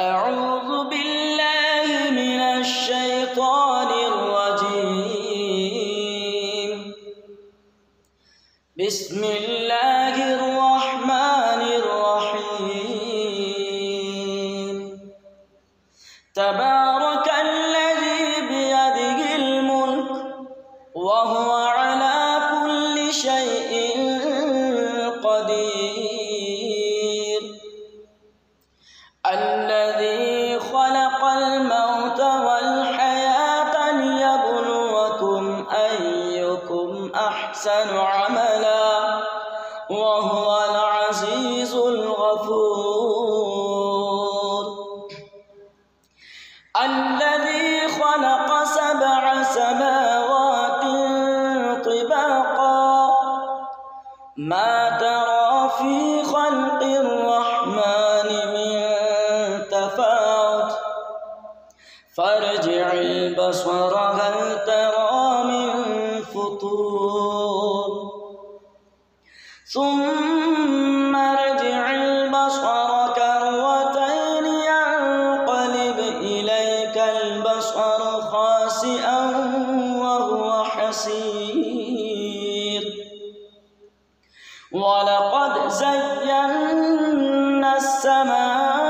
أعوذ بالله من الشيطان الرجيم. بسم الله الرحمن الرحيم. تبارك الذي بيده الملك وهو على كل شيء قدير. الذي خلق الموت والحياة ليبلوكم أيكم أحسن عملا وهو العزيز الغفور. الذي خلق 7 سماوات طباقا ما ترى في خلق الرحمن من تفاوت فارجع البصر هل ترى من فطور ثم ارجع البصر كرتين ينقلب إليك البصر خاسئا وهو حسير. ولقد زينا السماء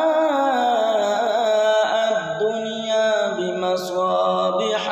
الدنيا بمصابيح